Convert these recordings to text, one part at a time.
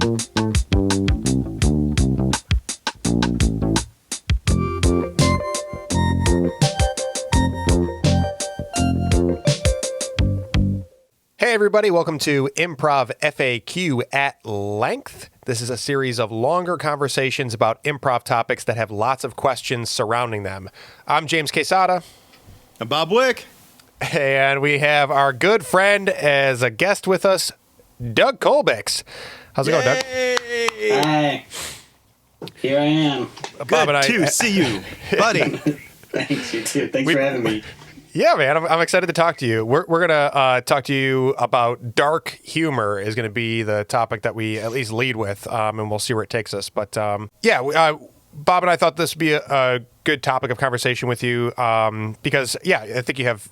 Hey everybody, welcome to Improv FAQ at Length. This is a series of longer conversations about improv topics that have lots of questions surrounding them. I'm James Quesada. I'm Bob Wick. And we have our good friend as a guest with us, Doug Kolbicz. How's it going, Doug? Hi. Here I am. Good to see you, buddy. Thanks, you too. Thanks for having me. Yeah, man, I'm excited to talk to you. We're going to talk to you about dark humor is going to be the topic that we at least lead with, and we'll see where it takes us. But Bob and I thought this would be a good topic of conversation with you because, yeah, I think you have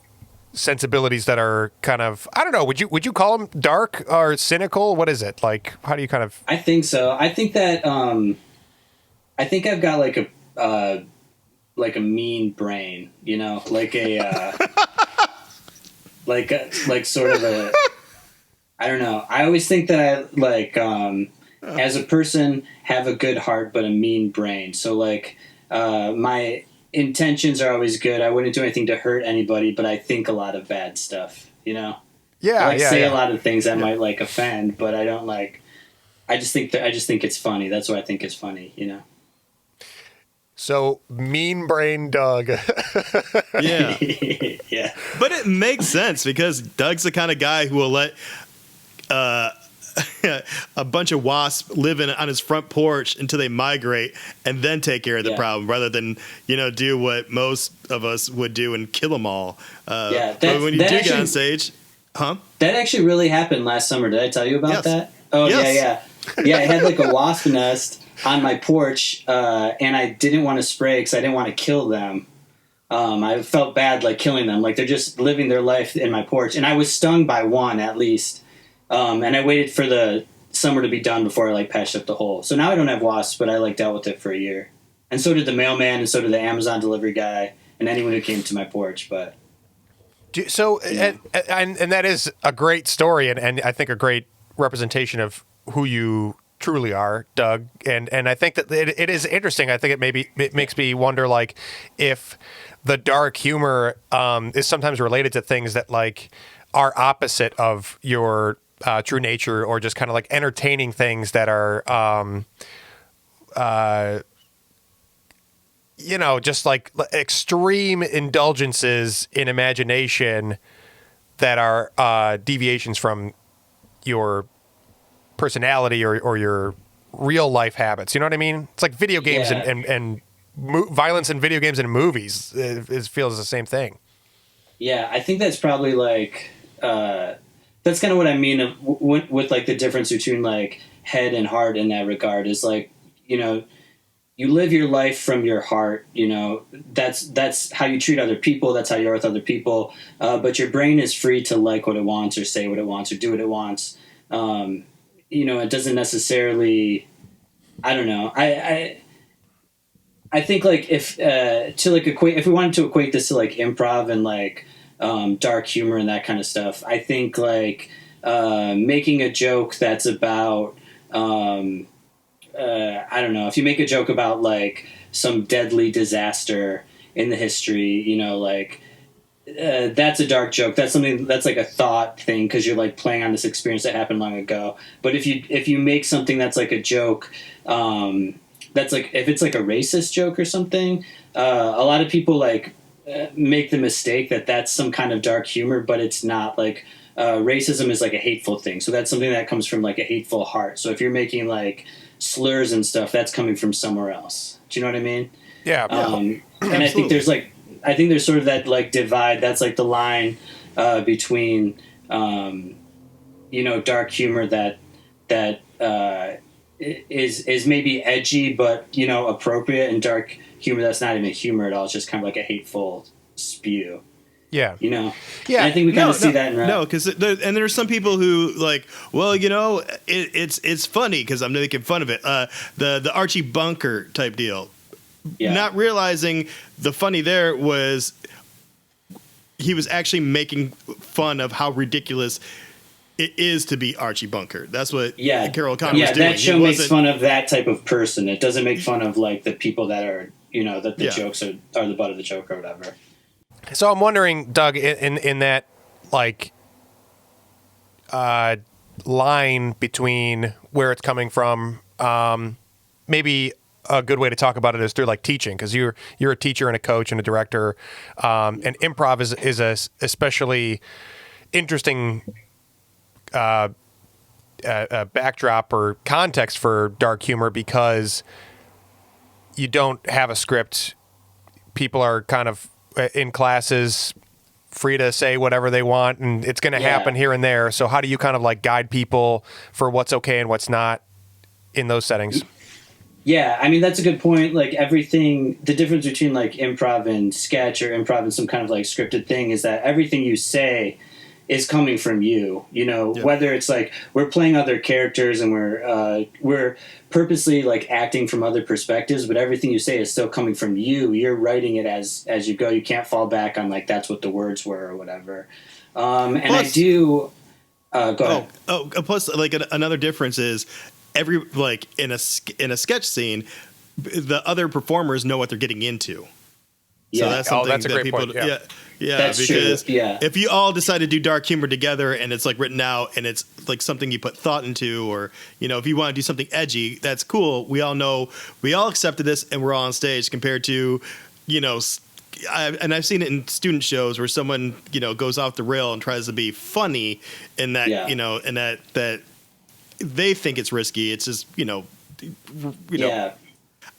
sensibilities that are kind of, I don't know, would you call them dark or cynical? What is it? Like, how do you kind of... I think so. I think that, I think I've got like a mean brain, you know, like a, like sort of a, I don't know. I always think that I as a person have a good heart, but a mean brain. So like, my intentions are always good. I wouldn't do anything to hurt anybody, but I think a lot of bad stuff, you know? Yeah. I say a lot of things that might like offend, but I don't like, I just think it's funny. That's why I think it's funny, you know? So, mean brain Doug. Yeah. Yeah. But it makes sense because Doug's the kind of guy who will let a bunch of wasps live on his front porch until they migrate and then take care of the problem rather than, do what most of us would do and kill them all. But when you do get on stage, That actually really happened last summer. Did I tell you about that? Oh, yes. Yeah. Yeah, I had like a wasp nest on my porch, and I didn't want to spray because I didn't want to kill them. I felt bad like killing them. Like they're just living their life in my porch. And I was stung by one at least. And I waited for the summer to be done before I like patched up the hole. So now I don't have wasps, but I like dealt with it for a year. And so did the mailman, and so did the Amazon delivery guy, and anyone who came to my porch. But so, and that is a great story, and I think a great representation of who you truly are, Doug. And I think that it is interesting. I think it makes me wonder, like, if the dark humor is sometimes related to things that like are opposite of your true nature, or just kind of like entertaining things that are, just like extreme indulgences in imagination that are deviations from your personality or your real life habits. You know what I mean? It's like video games and violence in video games and movies. It feels the same thing. Yeah, I think that's probably like that's kind of what I mean with like the difference between like head and heart in that regard is like, you live your life from your heart, that's how you treat other people. That's how you are with other people. But your brain is free to like what it wants or say what it wants or do what it wants. It doesn't necessarily, I don't know. I think like if we wanted to equate this to like improv and like dark humor and that kind of stuff, I think like making a joke that's about I don't know, if you make a joke about like some deadly disaster in the history, that's a dark joke. That's something that's like a thought thing because you're like playing on this experience that happened long ago. But if you make something that's like a joke, that's like if it's like a racist joke or something, a lot of people like make the mistake that that's some kind of dark humor, but it's not. Like racism is like a hateful thing, so that's something that comes from like a hateful heart. So if you're making like slurs and stuff, that's coming from somewhere else. Do you know what I mean? Yeah. And I think there's sort of that like divide. That's like the line between dark humor that is maybe edgy but appropriate, and dark humor that's not even humor at all. It's just kind of like a hateful spew. Yeah. Yeah. And I think we kind of see that in rap. No, because there's some people who like, well, it's funny because I'm making fun of it. The Archie Bunker type deal. Yeah. Not realizing the funny there was he was actually making fun of how ridiculous it is to be Archie Bunker. That's what Carol O'Connor was doing. That show makes fun of that type of person. It doesn't make fun of like the people that are, that the jokes are the butt of the joke or whatever. So I'm wondering, Doug, in that like line between where it's coming from, maybe a good way to talk about it is through like teaching, because you're a teacher and a coach and a director, and improv is a especially interesting backdrop or context for dark humor, because you don't have a script. People are kind of in classes free to say whatever they want, and it's going to happen here and there. So how do you kind of like guide people for what's okay and what's not in those settings? Yeah, I mean, that's a good point. Like everything, the difference between like improv and sketch or improv and some kind of like scripted thing is that everything you say is coming from you, whether it's like we're playing other characters and we're purposely like acting from other perspectives, but everything you say is still coming from you. You're writing it as you go. You can't fall back on like, that's what the words were or whatever. And plus, I do, go ahead. Plus like another difference is like in a sketch scene, the other performers know what they're getting into. So that's something that's a that great people, point. That's because true. Yeah. If you all decide to do dark humor together and it's like written out and it's like something you put thought into, or, if you want to do something edgy, that's cool. We all know, we all accepted this and we're all on stage, compared to, and I've seen it in student shows where someone, goes off the rail and tries to be funny in that, and that they think it's risky. It's just,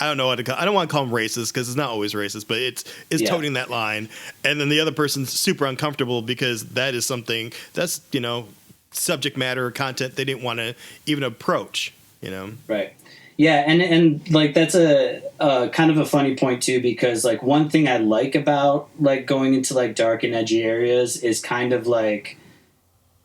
I don't know what to call. I don't want to call them racist, because it's not always racist, but it's toting that line, and then the other person's super uncomfortable because that is something that's subject matter or content they didn't want to even approach. Right. Yeah, and like that's a kind of a funny point too, because like one thing I like about like going into like dark and edgy areas is kind of like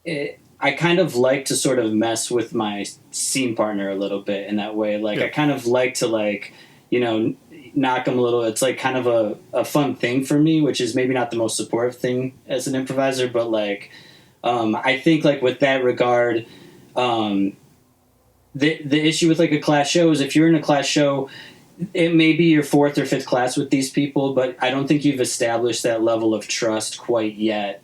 I kind of like to sort of mess with my scene partner a little bit in that way. Like I kind of like to like, knock them a little. It's like kind of a fun thing for me, which is maybe not the most supportive thing as an improviser, but like, I think like with that regard, the issue with like a class show is if you're in a class show, it may be your fourth or fifth class with these people, but I don't think you've established that level of trust quite yet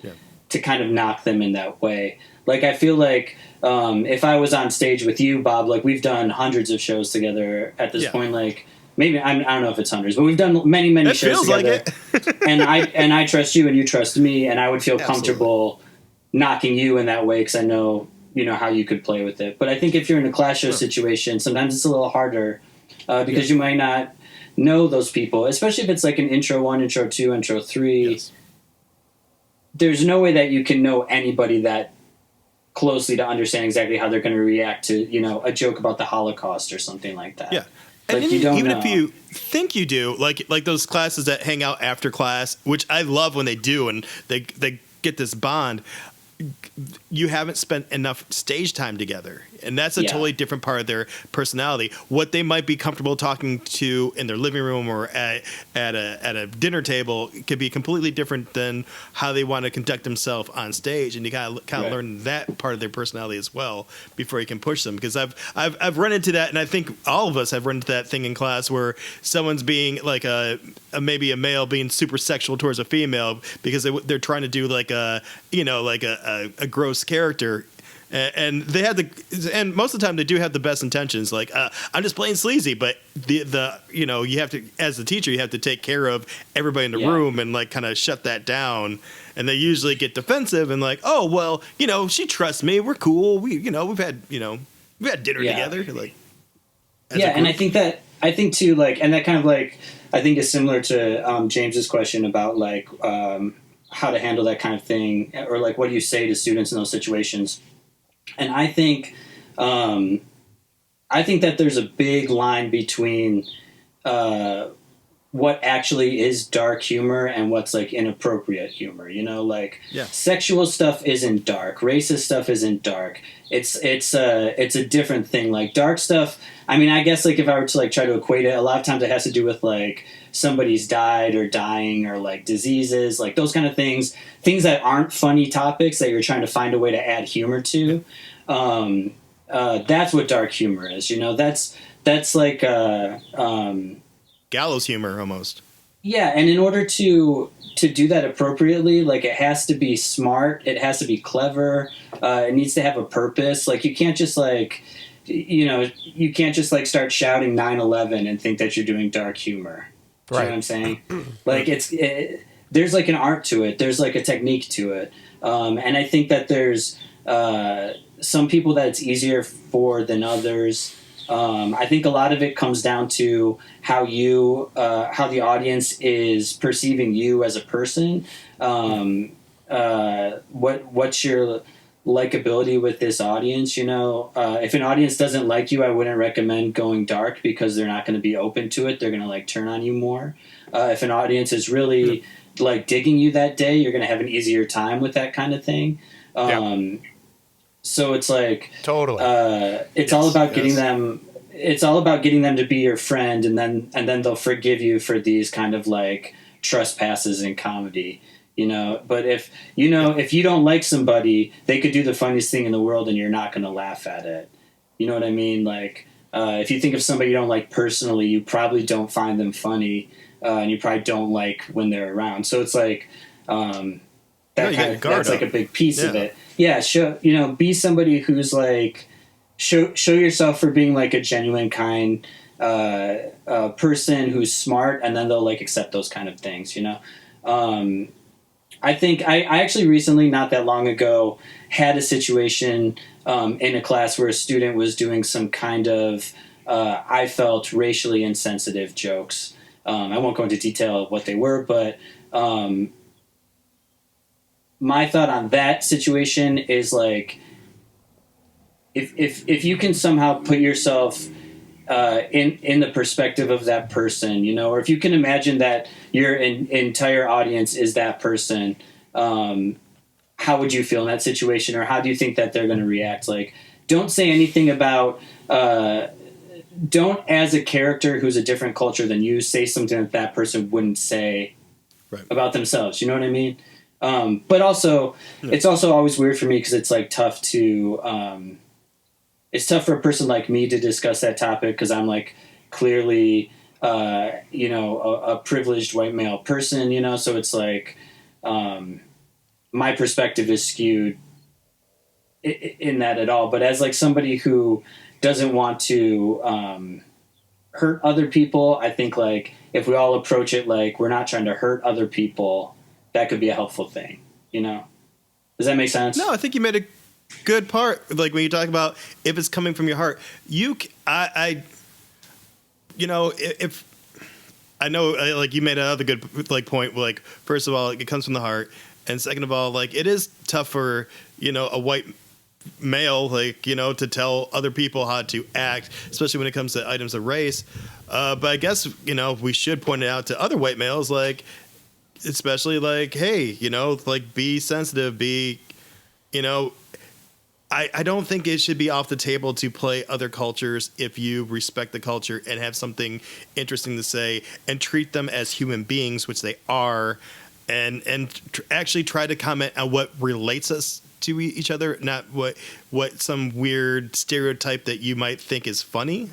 to kind of knock them in that way. Like, I feel like if I was on stage with you, Bob, like we've done hundreds of shows together at this point. Like maybe I don't know if it's hundreds, but we've done many shows together. Like it. and I trust you and you trust me, and I would feel comfortable knocking you in that way because I know how you could play with it. But I think if you're in a class show situation, sometimes it's a little harder because you might not know those people, especially if it's like an intro 1, intro 2, intro 3. Yes. There's no way that you can know anybody that closely to understand exactly how they're going to react to, a joke about the Holocaust or something like that. Yeah. Like, and you don't even know. if you think you do, like those classes that hang out after class, which I love when they do, and they get this bond, you haven't spent enough stage time together. And that's a totally different part of their personality. What they might be comfortable talking to in their living room or at a dinner table could be completely different than how they want to conduct themselves on stage. And you kind of learn that part of their personality as well before you can push them. Because I've run into that, and I think all of us have run into that thing in class where someone's being like maybe a male being super sexual towards a female because they're trying to do like a gross character. And and most of the time they do have the best intentions. Like I'm just playing sleazy, but the you have to, as the teacher, you have to take care of everybody in the room and like kind of shut that down. And they usually get defensive and like, oh well, she trusts me. We're cool. we've had dinner together. Like and I think too, like, and that kind of like I think is similar to James's question about like how to handle that kind of thing, or like what do you say to students in those situations. And I think that there's a big line between what actually is dark humor and what's like inappropriate humor. You know, like sexual stuff isn't dark, racist stuff isn't dark. It's a different thing. Like dark stuff. I mean, I guess like if I were to like try to equate it, a lot of times it has to do with like somebody's died or dying or like diseases, like those kind of things that aren't funny topics that you're trying to find a way to add humor to. That's what dark humor is. You know, that's like gallows humor almost. Yeah, and in order to do that appropriately, like it has to be smart, it has to be clever, it needs to have a purpose. Like you can't just like, you know, you can't just like start shouting 9/11 and think that you're doing dark humor. Do you know what I'm saying? Like there's like an art to it. There's like a technique to it. And I think that there's some people that it's easier for than others. I think a lot of it comes down to how the audience is perceiving you as a person. What's your likability with this audience? You know, if an audience doesn't like you, I wouldn't recommend going dark because they're not going to be open to it. They're going to like turn on you more. If an audience is really like digging you that day, you're going to have an easier time with that kind of thing. So it's like totally. It's all about getting them. It's all about getting them to be your friend, and then they'll forgive you for these kind of like trespasses in comedy, you know. But if you don't like somebody, they could do the funniest thing in the world, and you're not going to laugh at it. You know what I mean? Like if you think of somebody you don't like personally, you probably don't find them funny, and you probably don't like when they're around. So it's like that's like a big piece of it. Yeah, be somebody who's like, show yourself for being like a genuine, kind person who's smart, and then they'll like accept those kind of things, you know? I think I actually recently, not that long ago, had a situation in a class where a student was doing some kind of, I felt racially insensitive jokes. I won't go into detail of what they were, but my thought on that situation is like, if you can somehow put yourself in the perspective of that person, you know, or if you can imagine that your entire audience is that person, how would you feel in that situation, or how do you think that they're going to react? Like, don't say anything about, don't, as a character who's a different culture than you, say something that person wouldn't say about themselves. You know what I mean? But also, it's also always weird for me because it's like tough to, it's tough for a person like me to discuss that topic because I'm like clearly, a privileged white male person, you know? So it's like, my perspective is skewed in that at all. But as like somebody who doesn't want to, hurt other people, I think like if we all approach it like we're not trying to hurt other people, that could be a helpful thing, you know? Does that make sense? No, I think you made a good part. Like when you talk about if it's coming from your heart, if I know, like you made another good like point. Like first of all, it comes from the heart, and second of all, like it is tough for a white male, like to tell other people how to act, especially when it comes to items of race. But I guess we should point it out to other white males, like. Especially like, hey, like be sensitive, I don't think it should be off the table to play other cultures if you respect the culture and have something interesting to say and treat them as human beings, which they are, and actually try to comment on what relates us to each other, not what some weird stereotype that you might think is funny,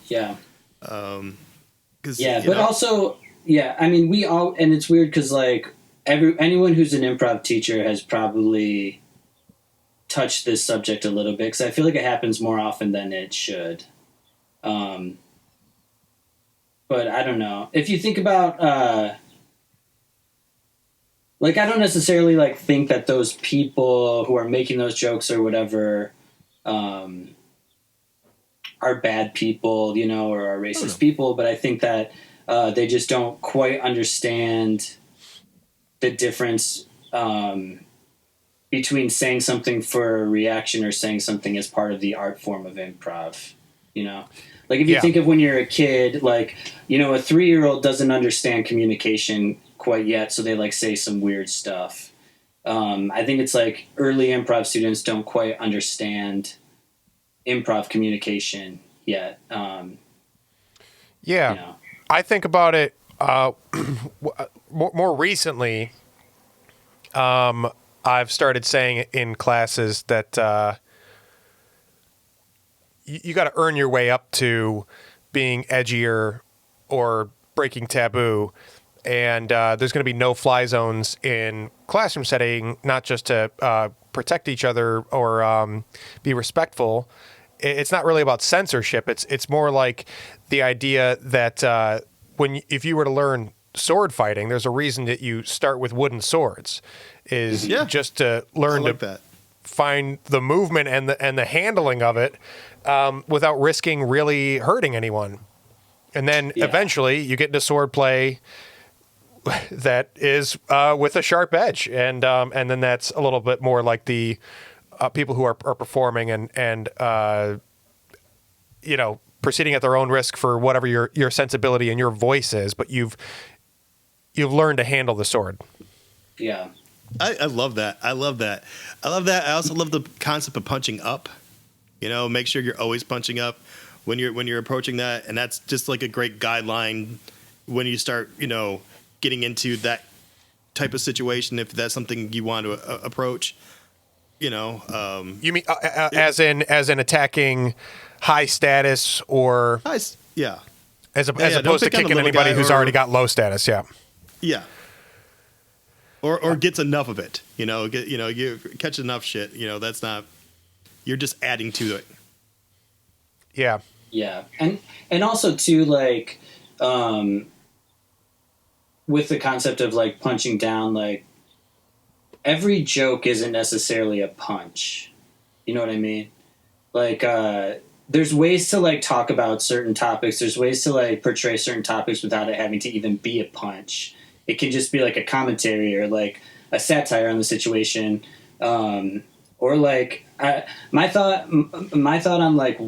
Yeah. But also... Yeah, I mean, we all, and it's weird because like anyone who's an improv teacher has probably touched this subject a little bit because I feel like it happens more often than it should. But I don't know. If you think about, like, I don't necessarily like think that those people who are making those jokes or whatever are bad people, or are racist people, but I think that they just don't quite understand the difference between saying something for a reaction or saying something as part of the art form of improv. Like if you think of when you're a kid, like, you know, a 3-year-old doesn't understand communication quite yet, so they like say some weird stuff. I think it's like early improv students don't quite understand improv communication yet. You know. I think about it more recently. I've started saying in classes that you got to earn your way up to being edgier or breaking taboo. And there's going to be no-fly zones in classroom setting, not just to protect each other or be respectful. It's not really about censorship. It's more like the idea that if you were to learn sword fighting, there's a reason that you start with wooden swords, is just to learn to find the movement and the handling of it without risking really hurting anyone. And then eventually you get into sword play that is with a sharp edge, and then that's a little bit more like the people who are performing and you know, proceeding at their own risk for whatever your sensibility and your voice is, but you've learned to handle the sword. Yeah. I love that. I love that. I also love the concept of punching up. You know, make sure you're always punching up when you're approaching that, and that's just like a great guideline when you start, you know, getting into that type of situation, if that's something you want to approach. You know, you mean as in attacking high status or as opposed to kicking anybody who's already got low status. Yeah. Or gets enough of it, you know, you catch enough shit, you know, that's not, you're just adding to it. Yeah. Yeah. And also too, like, with the concept of like punching down, like every joke isn't necessarily a punch. You know what I mean? Like, there's ways to like talk about certain topics. There's ways to like portray certain topics without it having to even be a punch. It can just be like a commentary or like a satire on the situation. Or like my thought on like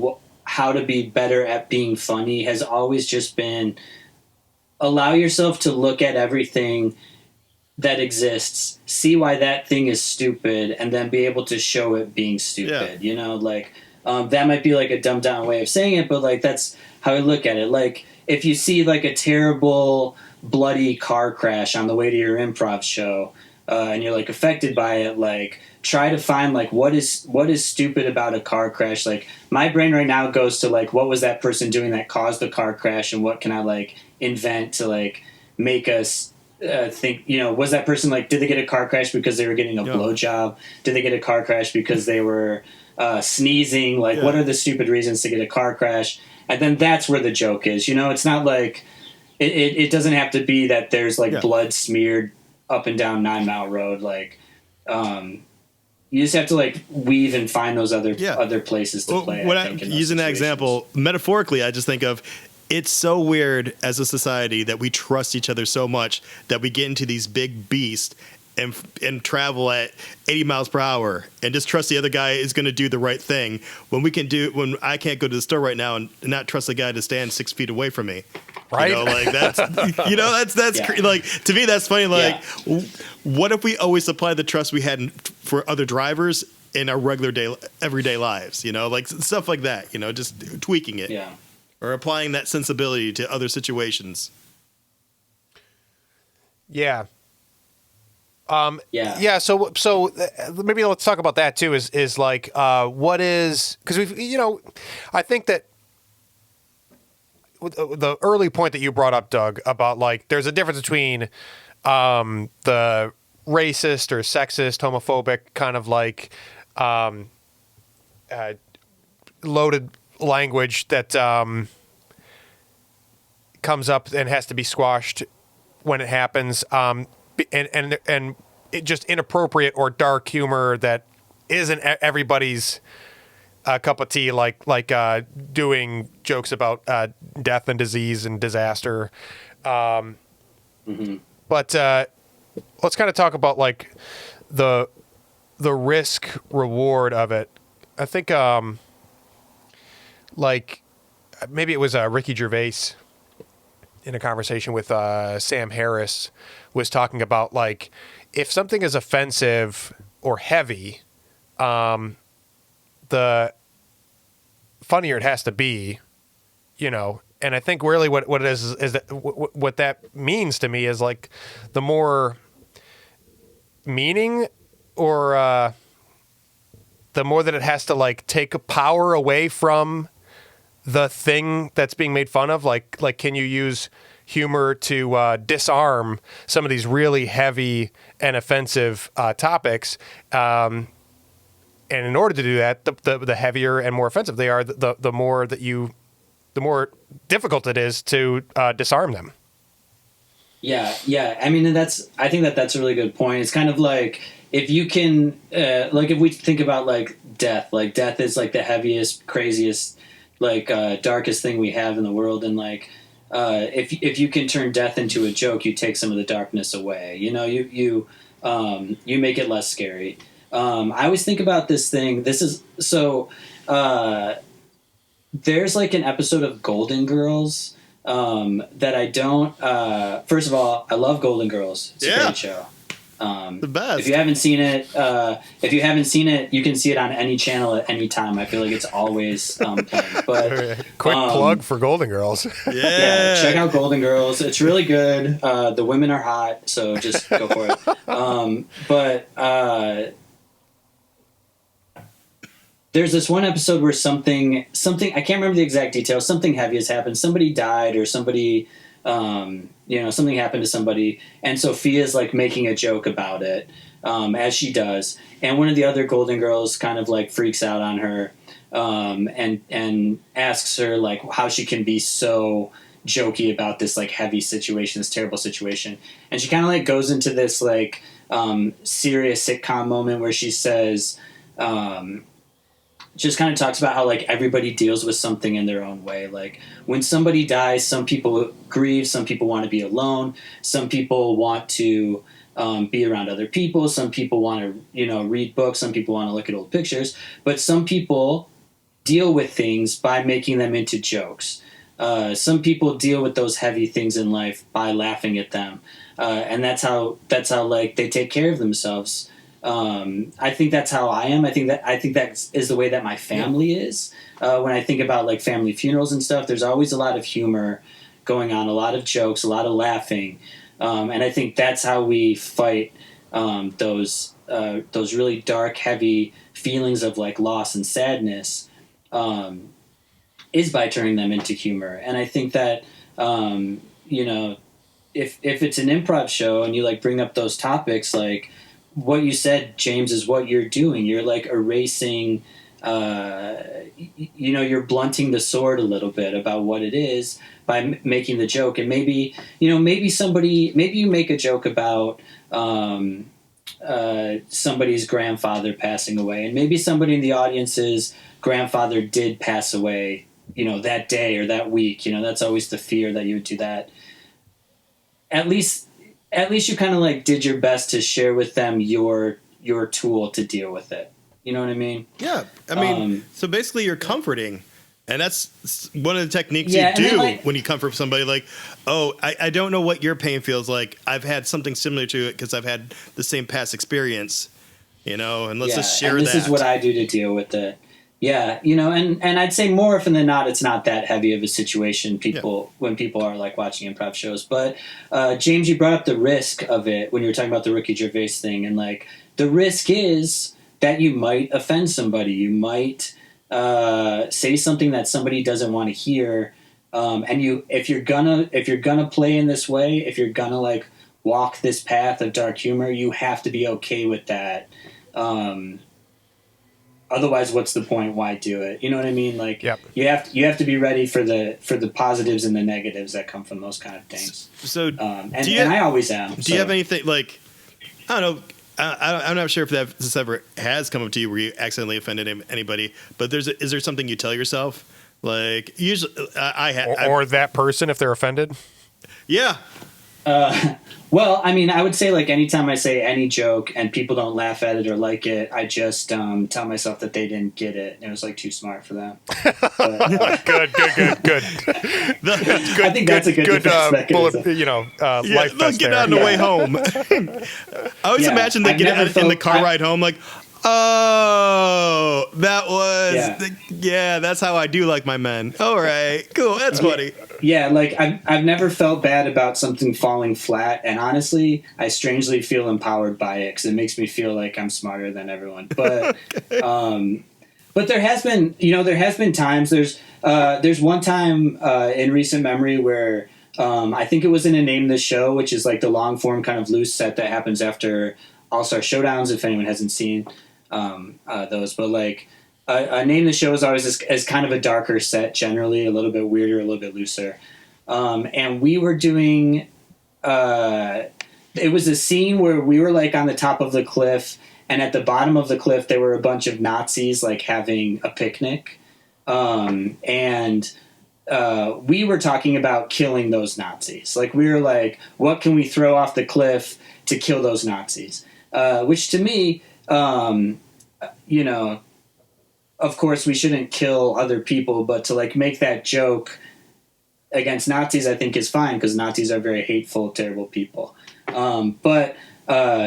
how to be better at being funny has always just been allow yourself to look at everything that exists, see why that thing is stupid, and then be able to show it being stupid. You know, like that might be like a dumbed down way of saying it, but like that's how I look at it. Like if you see like a terrible bloody car crash on the way to your improv show, and you're like affected by it, like try to find like what is stupid about a car crash. Like my brain right now goes to like what was that person doing that caused the car crash, and what can I like invent to like make us think, you know, was that person like, did they get a car crash because they were getting a blowjob? Did they get a car crash because they were sneezing? Like what are the stupid reasons to get a car crash? And then that's where the joke is, you know. It's not like it doesn't have to be that there's like blood smeared up and down 9 Mile Road. Like you just have to like weave and find those other places to play. When I'm using that example metaphorically, I just think of, it's so weird as a society that we trust each other so much that we get into these big beasts and travel at 80 miles per hour and just trust the other guy is going to do the right thing when I can't go to the store right now and not trust the guy to stand 6 feet away from me. Right. You know, like that's, you know, that's like, to me, that's funny. Like, what if we always apply the trust we had for other drivers in our everyday lives, you know, like stuff like that, you know, just tweaking it. Yeah. Or applying that sensibility to other situations. Yeah. So maybe let's talk about that too. Is like what is, because we've, you know, I think that the early point that you brought up, Doug, about like there's a difference between the racist or sexist, homophobic kind of like loaded language that comes up and has to be squashed when it happens, and it just inappropriate or dark humor that isn't everybody's cup of tea, like doing jokes about death and disease and disaster. But let's kind of talk about like the risk reward of it. I think like maybe it was Ricky Gervais in a conversation with Sam Harris was talking about like if something is offensive or heavy, the funnier it has to be, you know. And I think really what it is that what that means to me is like the more meaning or the more that it has to like take power away from the thing that's being made fun of. Like can you use humor to disarm some of these really heavy and offensive topics? And in order to do that, the heavier and more offensive they are, the more difficult it is to disarm them. Yeah. I mean, I think that's a really good point. It's kind of like if you can, like if we think about like death is like the heaviest, craziest, like darkest thing we have in the world, and like if you can turn death into a joke, you take some of the darkness away. You know, you make it less scary. I always think about this thing. This is so. There's like an episode of Golden Girls that I don't. First of all, I love Golden Girls. It's a great show. The best. If you haven't seen it, you can see it on any channel at any time. I feel like it's always playing. But quick plug for Golden Girls. Yeah, check out Golden Girls. It's really good. The women are hot, so just go for it. But there's this one episode where something I can't remember the exact details. Something heavy has happened. Somebody died, or somebody. Something happened to somebody, and Sophia's like making a joke about it, as she does. And one of the other Golden Girls kind of like freaks out on her, and asks her like how she can be so jokey about this like heavy situation, this terrible situation. And she kind of like goes into this like, serious sitcom moment where she says, just kind of talks about how like everybody deals with something in their own way. Like when somebody dies, some people grieve, some people want to be alone, some people want to be around other people, some people want to read books, some people want to look at old pictures, but some people deal with things by making them into jokes. Some people deal with those heavy things in life by laughing at them, and that's how like they take care of themselves. I think that's how I am. I think that is the way that my family is. When I think about like family funerals and stuff, there's always a lot of humor going on, a lot of jokes, a lot of laughing. And I think that's how we fight those really dark, heavy feelings of like loss and sadness, is by turning them into humor. And I think that, if it's an improv show and you like bring up those topics, like, what you said, James, is what you're doing. You're like erasing, you're blunting the sword a little bit about what it is by making the joke. And maybe you make a joke about somebody's grandfather passing away, and maybe somebody in the audience's grandfather did pass away, that day or that week. That's always the fear that you would do that. At least you kind of like did your best to share with them your tool to deal with it. You know what I mean? Yeah. I mean, so basically you're comforting, and that's one of the techniques you do when you comfort somebody. Like, oh, I don't know what your pain feels like. I've had something similar to it because I've had the same past experience, and let's just share and this that. This is what I do to deal with it. Yeah, and I'd say more often than not, it's not that heavy of a situation. When people are like watching improv shows, but James, you brought up the risk of it when you were talking about the Ricky Gervais thing, and like the risk is that you might offend somebody, you might say something that somebody doesn't want to hear, and if you're gonna play in this way, if you're gonna like walk this path of dark humor, you have to be okay with that. Otherwise, what's the point? Why do it? You know what I mean? Like, yep. you have to be ready for the positives and the negatives that come from those kind of things. So, and I always am. Do you have anything like, I don't know, I'm not sure if this ever has come up to you where you accidentally offended anybody, but is there something you tell yourself? Like usually, or that person if they're offended. Yeah. Well, I mean, I would say like anytime I say any joke and people don't laugh at it or like it, I just tell myself that they didn't get it. It was like too smart for them. But, Good. I think that's a good defense mechanism. Life they'll vest get there. on the way home. I always imagine they I've get never in the felt- car ride home like, oh, that was, Yeah. that's how I do like my men. All right, cool, that's funny. Yeah, like I've never felt bad about something falling flat, and honestly, I strangely feel empowered by it because it makes me feel like I'm smarter than everyone. But but there has been times. There's one time in recent memory where I think it was in a Name This Show, which is like the long form kind of loose set that happens after All Star Showdowns. If anyone hasn't seen those, but like. A Name the Show is always as kind of a darker set, generally a little bit weirder, a little bit looser. And we were doing, it was a scene where we were like on the top of the cliff, and at the bottom of the cliff there were a bunch of Nazis like having a picnic. And we were talking about killing those Nazis. Like we were like, what can we throw off the cliff to kill those Nazis? Which to me, of course, we shouldn't kill other people, but to like make that joke against Nazis, I think is fine because Nazis are very hateful, terrible people. But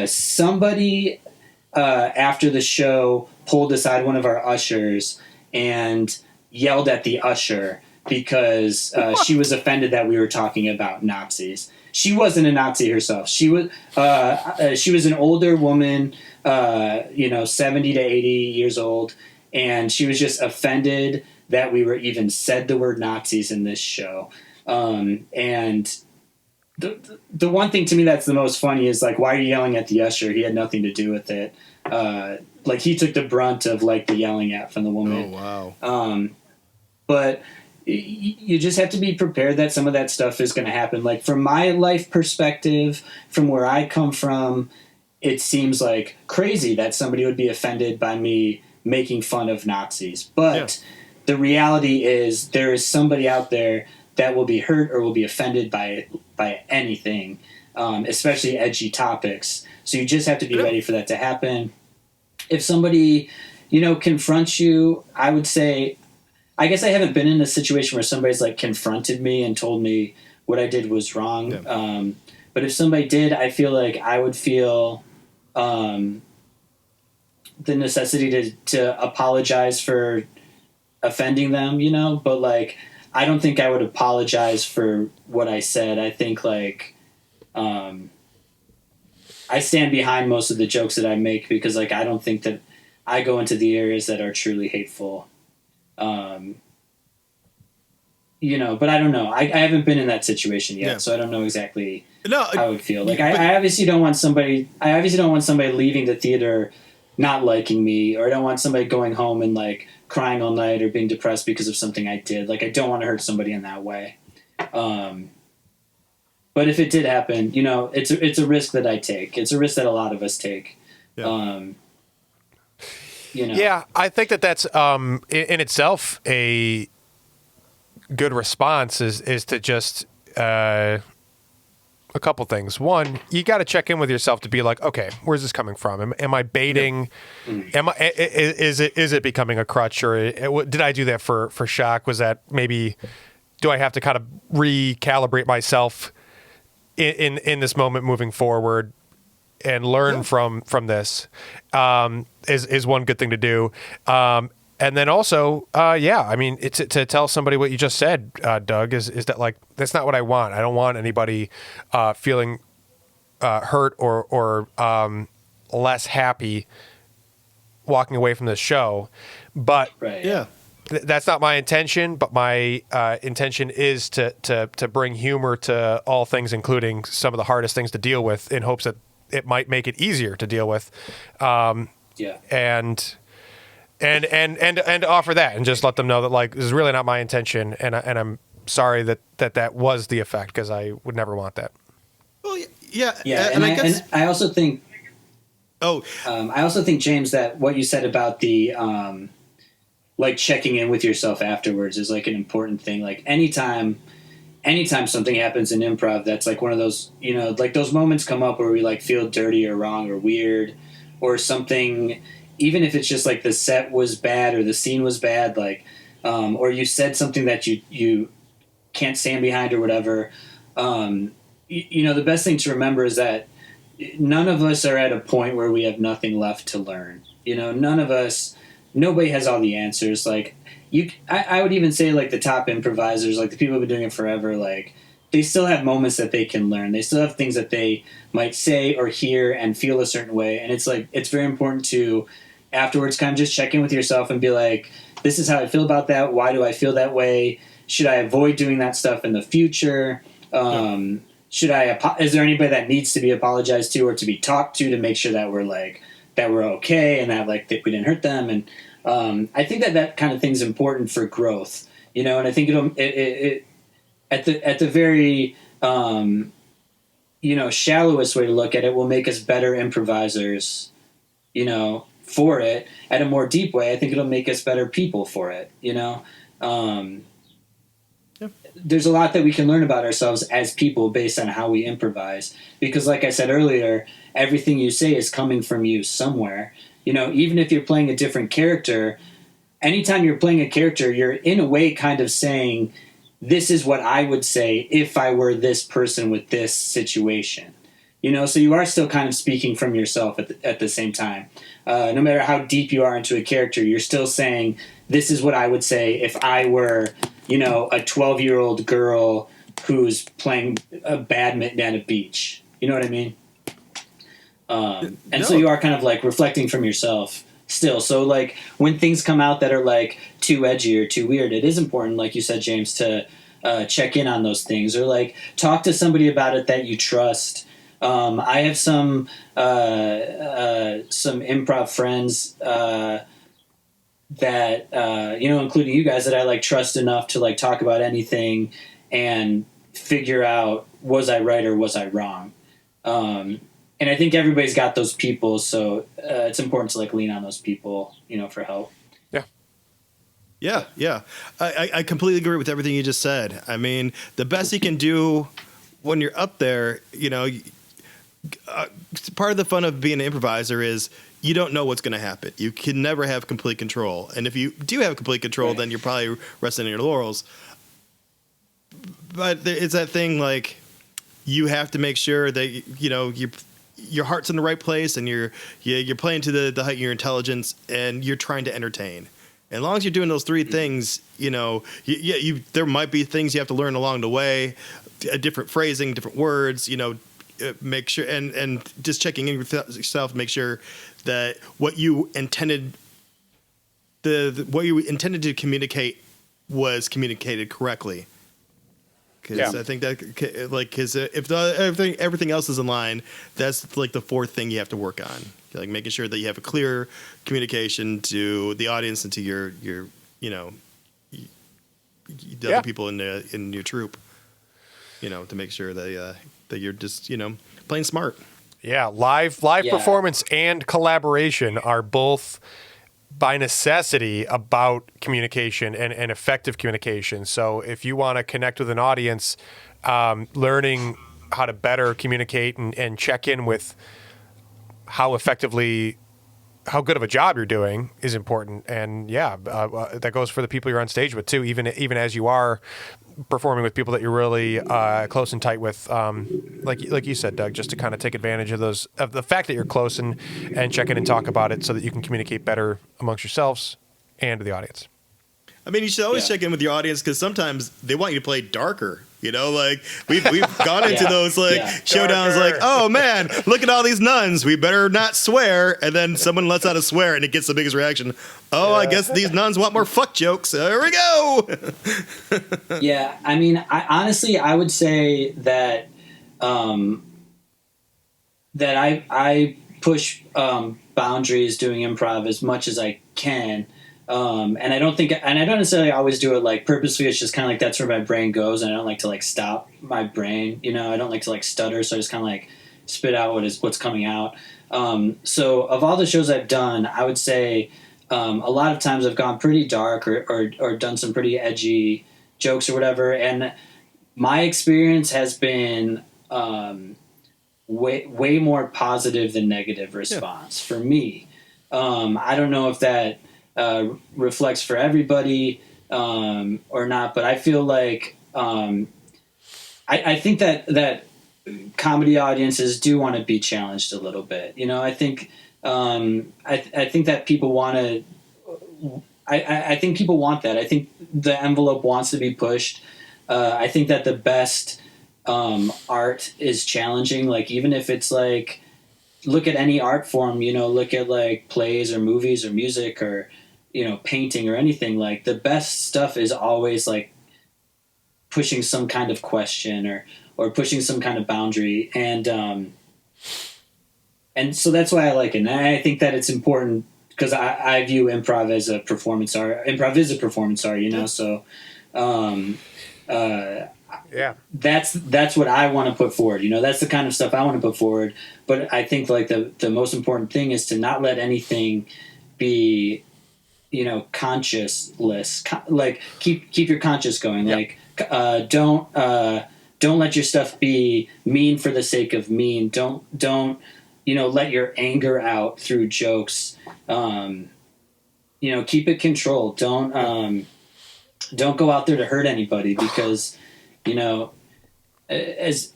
somebody after the show pulled aside one of our ushers and yelled at the usher because she was offended that we were talking about Nazis. She wasn't a Nazi herself. She was an older woman, 70 to 80 years old. And she was just offended that we were even said the word Nazis in this show. And the one thing to me that's the most funny is like, why are you yelling at the usher? He had nothing to do with it. Like he took the brunt of like the yelling at from the woman. Oh, wow. But you just have to be prepared that some of that stuff is going to happen. Like from my life perspective, from where I come from, it seems like crazy that somebody would be offended by me making fun of Nazis. But the reality is there is somebody out there that will be hurt or will be offended by anything, especially edgy topics. So you just have to be ready for that to happen. If somebody, confronts you, I would say, I guess I haven't been in a situation where somebody's like confronted me and told me what I did was wrong. Yeah. But if somebody did, I feel like I would feel the necessity to apologize for offending them, but like, I don't think I would apologize for what I said. I think like, I stand behind most of the jokes that I make because like, I don't think that I go into the areas that are truly hateful. But I don't know. I haven't been in that situation yet, so I don't know exactly how I would feel. Like I obviously don't want somebody leaving the theater not liking me, or I don't want somebody going home and like crying all night or being depressed because of something I did. Like I don't want to hurt somebody in that way. But if it did happen, it's a risk that I take. It's a risk that a lot of us take. Yeah. Yeah, I think that's in itself a good response is to just a couple things. One, you got to check in with yourself to be like, okay, where's this coming from? Am I baiting? Is it becoming a crutch, or did I do that for shock? Was that maybe? Do I have to kind of recalibrate myself in this moment moving forward and learn from this? Is one good thing to do. And then also, I mean, it's to tell somebody what you just said, Doug, is that like, that's not what I want. I don't want anybody feeling hurt or less happy walking away from this show. But that's not my intention. But my intention is to bring humor to all things, including some of the hardest things to deal with, in hopes that it might make it easier to deal with. And offer that, and just let them know that like, this is really not my intention, and I'm sorry that was the effect, because I would never want that. Well, and I also think. I also think, James, that what you said about the like checking in with yourself afterwards is like an important thing. Like anytime anytime something happens in improv, that's like one of those, like those moments come up where we like feel dirty or wrong or weird or something, even if it's just like the set was bad or the scene was bad, like, or you said something that you can't stand behind or whatever. The best thing to remember is that none of us are at a point where we have nothing left to learn. Nobody has all the answers. Like I would even say like the top improvisers, like the people who've been doing it forever, like they still have moments that they can learn. They still have things that they might say or hear and feel a certain way. And it's like, it's very important to afterwards kind of just check in with yourself and be like, this is how I feel about that. Why do I feel that way? Should I avoid doing that stuff in the future? Is there anybody that needs to be apologized to or to be talked to make sure that we're okay and that like that we didn't hurt them? And I think that kind of thing is important for growth, and I think it at the very shallowest way to look at it will make us better improvisers, for it. At a more deep way, I think it'll make us better people for it, There's a lot that we can learn about ourselves as people based on how we improvise. Because like I said earlier, everything you say is coming from you somewhere. Even if you're playing a different character, anytime you're playing a character, you're in a way kind of saying, this is what I would say if I were this person with this situation. So you are still kind of speaking from yourself at the same time. No matter how deep you are into a character, you're still saying, this is what I would say if I were, a 12-year-old girl who's playing badminton at a beach. You know what I mean? So you are kind of like reflecting from yourself still. So like when things come out that are like too edgy or too weird, it is important, like you said, James, to check in on those things or like talk to somebody about it that you trust. I have some improv friends that including you guys, that I like trust enough to like talk about anything and figure out, was I right or was I wrong? And I think everybody's got those people, so it's important to like lean on those people, for help. Yeah. I completely agree with everything you just said. I mean, the best you can do when you're up there, part of the fun of being an improviser is you don't know what's going to happen. You can never have complete control. And if you do have complete control, then you're probably resting on your laurels. But it's that thing, like, you have to make sure that, your heart's in the right place and you're playing to the height of your intelligence and you're trying to entertain. And as long as you're doing those three things, there might be things you have to learn along the way, a different phrasing, different words, make sure and just checking in with yourself, make sure that what you intended to communicate was communicated correctly. Because I think that, because if everything else is in line, that's like the fourth thing you have to work on, like making sure that you have a clear communication to the audience and to your the other people in your troupe, to make sure that you're just playing smart. Yeah, live performance and collaboration are both by necessity about communication and effective communication. So if you want to connect with an audience, learning how to better communicate and check in with how good of a job you're doing is important. And that goes for the people you're on stage with too, even as you are performing with people that you're really close and tight with, like you said, Doug, just to kind of take advantage of the fact that you're close and check in and talk about it so that you can communicate better amongst yourselves and to the audience. I mean, you should always check in with your audience because sometimes they want you to play darker. Like we've gone into those showdowns, darker. Like, oh man, look at all these nuns. We better not swear. And then someone lets out a swear and it gets the biggest reaction. Oh, I guess these nuns want more fuck jokes. There we go. Yeah, I mean, I would say that that I push boundaries doing improv as much as I can. And I don't necessarily always do it like purposely. It's just kind of like that's where my brain goes, and I don't like to like stop my brain. I don't like to like stutter, so I just kind of like spit out what's coming out. So of all the shows I've done, I would say a lot of times I've gone pretty dark or done some pretty edgy jokes or whatever, and my experience has been way more positive than negative response for me. I don't know if that reflects for everybody or not, but I feel like I think that comedy audiences do want to be challenged a little bit. I think I think that people want to. I think people want that. I think the envelope wants to be pushed. I think that the best art is challenging. Like, even if it's like, look at any art form, look at like plays or movies or music or, painting or anything. Like, the best stuff is always like pushing some kind of question or pushing some kind of boundary. And so that's why I like it. And I think that it's important because I view improv as a performance art. Improv is a performance art, so that's what I want to put forward. That's the kind of stuff I want to put forward. But I think like the most important thing is to not let anything be, consciousless. Like keep your conscious going. Yep. Like don't let your stuff be mean for the sake of mean. Don't let your anger out through jokes. Keep it controlled. Don't go out there to hurt anybody because, as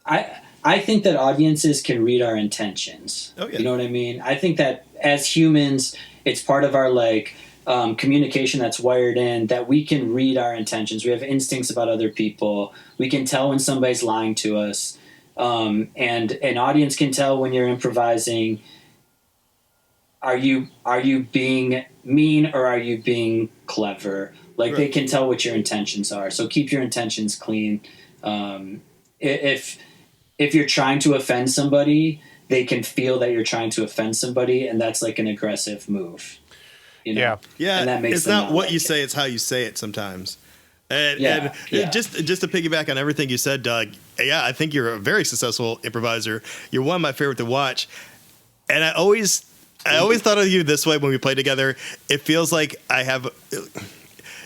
I think that audiences can read our intentions. Oh, yeah. You know what I mean? I think that as humans, it's part of our communication that's wired in, that we can read our intentions. We have instincts about other people. We can tell when somebody's lying to us. And an audience can tell when you're improvising. Are you being mean or are you being clever? Like, right. They can tell what your intentions are. So keep your intentions clean. If you're trying to offend somebody, they can feel that you're trying to offend somebody, and that's like an aggressive move. Yeah. And that makes it's not what you say; it's how you say it sometimes. And just to piggyback on everything you said, Doug. Yeah, I think you're a very successful improviser. You're one of my favorite to watch, and I always thought of you this way when we play together. It feels like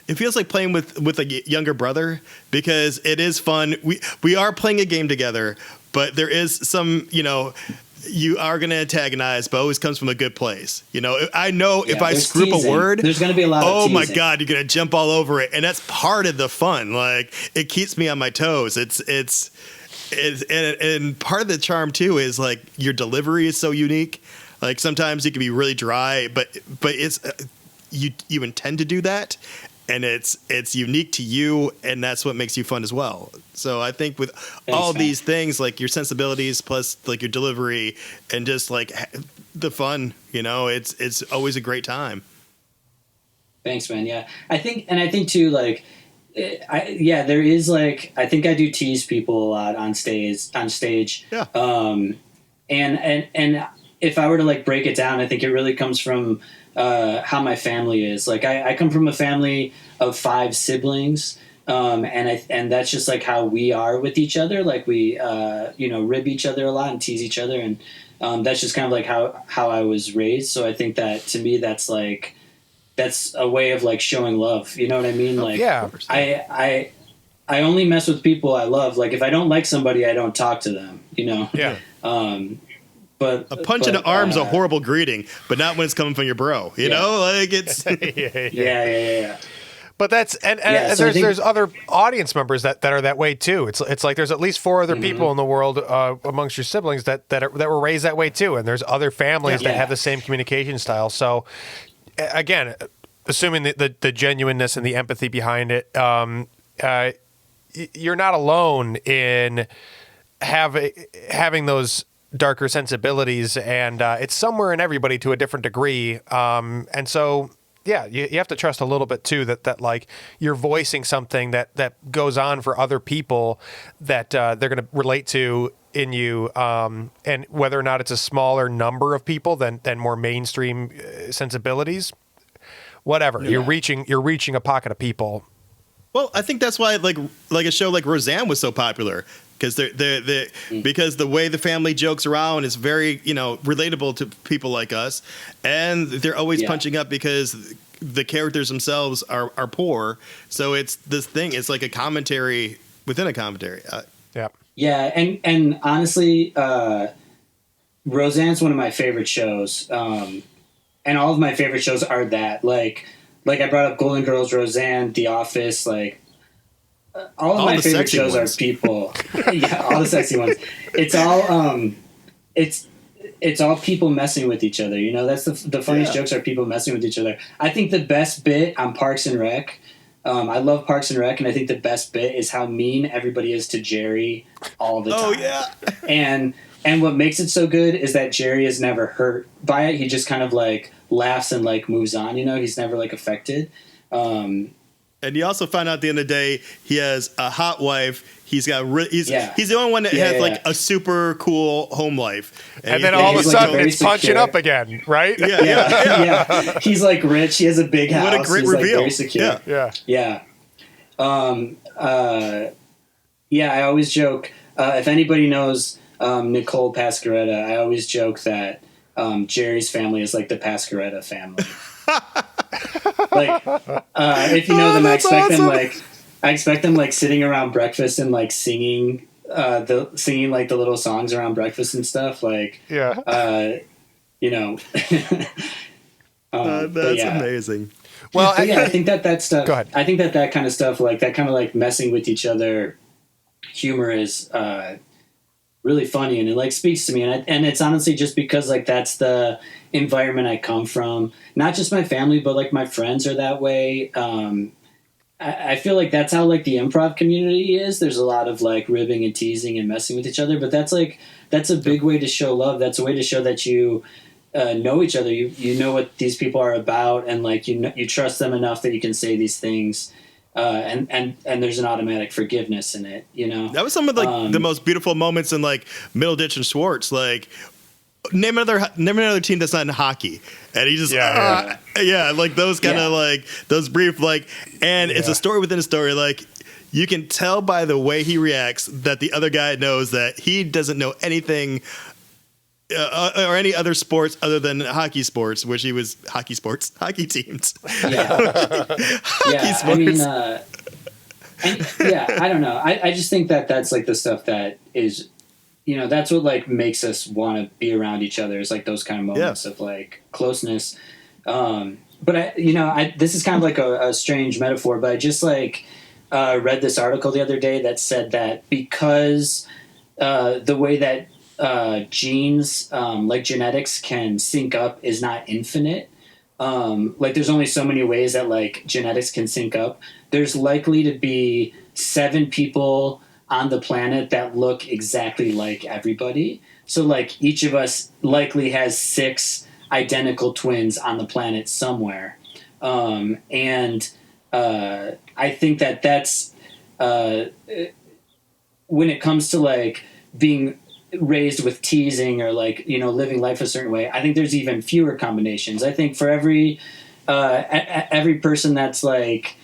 It feels like playing with a younger brother, because it is fun. We are playing a game together, but there is some, you are going to antagonize, but always comes from a good place. I know if I screw up a word, there's going to be a lot of teasing. Oh my God, you're going to jump all over it. And that's part of the fun. Like, it keeps me on my toes. It's and part of the charm too is like your delivery is so unique. Like, sometimes you can be really dry, but it's, you intend to do that. And it's unique to you, and that's what makes you fun as well. So I think with all these things, like your sensibilities plus like your delivery and just like the fun, it's always a great time. Thanks, man. Yeah, I think too, like, there is like, I think I do tease people a lot on stage. Yeah. And if I were to like break it down, I think it really comes from how my family is. Like, I come from a family of 5 siblings, and that's just like how we are with each other. Like, we rib each other a lot and tease each other, and that's just kind of like how I was raised. So I think that, to me, that's a way of like showing love. You know what I mean? Like, yeah. I only mess with people I love. Like, if I don't like somebody, I don't talk to them. Yeah. But a punch in the arm's a horrible greeting, but not when it's coming from your bro. You know, like it's yeah. But that's and so there's other audience members that are that way too. It's like there's at least 4 other people in the world amongst your siblings that were raised that way too, and there's other families that have the same communication style. So again, assuming the genuineness and the empathy behind it, you're not alone in having those darker sensibilities, and it's somewhere in everybody to a different degree. And so, yeah, you have to trust a little bit too that like you're voicing something that goes on for other people that they're going to relate to in you, and whether or not it's a smaller number of people than more mainstream sensibilities, whatever. You're reaching a pocket of people. Well, I think that's why like a show like Roseanne was so popular. Because because the way the family jokes around is very, relatable to people like us, and they're always punching up because the characters themselves are poor. So it's this thing. It's like a commentary within a commentary. Yeah. Yeah, and honestly, Roseanne's one of my favorite shows, and all of my favorite shows are that. Like I brought up Golden Girls, Roseanne, The Office, like all of my favorite shows are people. Yeah, all the sexy ones. It's all it's all people messing with each other. You know, that's the funniest jokes are people messing with each other. I think the best bit on Parks and Rec. I love Parks and Rec, and I think the best bit is how mean everybody is to Jerry all the time. Oh yeah, and what makes it so good is that Jerry is never hurt by it. He just kind of like laughs and like moves on. You know, he's never like affected. And you also find out at the end of the day, he has a hot wife. He's got he's the only one that has like a super cool home life. And then all of a sudden it's punching up again, right? Yeah. He's like rich. He has a big house. What a great he's reveal. Like very secure. Yeah. I always joke, if anybody knows Nicole Pascaretta, I always joke that Jerry's family is like the Pascaretta family. Like, if you know them, I expect them like sitting around breakfast and like singing like the little songs around breakfast and stuff. Like, you know, that's amazing. Well, I think that stuff. Go ahead. I think that kind of stuff, like that kind of like messing with each other, humor is really funny, and it like speaks to me, and it's honestly just because like that's the environment I come from. Not just my family, but like my friends are that way. I feel like that's how like the improv community is. There's a lot of like ribbing and teasing and messing with each other, but that's a big way to show love. That's a way to show that you know each other. You know what these people are about, and like you trust them enough that you can say these things. And there's an automatic forgiveness in it, you know. That was some of like the most beautiful moments in like Middleditch and Schwartz. Like, name another team that's not in hockey, and he just like those kind of like those brief like, and it's a story within a story. Like, you can tell by the way he reacts that the other guy knows that he doesn't know anything. Or any other sports other than hockey sports, which he was hockey teams. Hockey sports. I mean, I don't know. I just think that that's like the stuff that is, you know, that's what like makes us want to be around each other, is like those kind of moments of like closeness. But this is kind of like a strange metaphor, but I just like read this article the other day that said that because the way that genes, like genetics, can sync up is not infinite. Like there's only so many ways that like genetics can sync up. There's likely to be 7 people on the planet that look exactly like everybody. So like each of us likely has 6 identical twins on the planet somewhere. And I think that that's when it comes to like being raised with teasing or like, you know, living life a certain way, I think there's even fewer combinations. I think for every person that's like,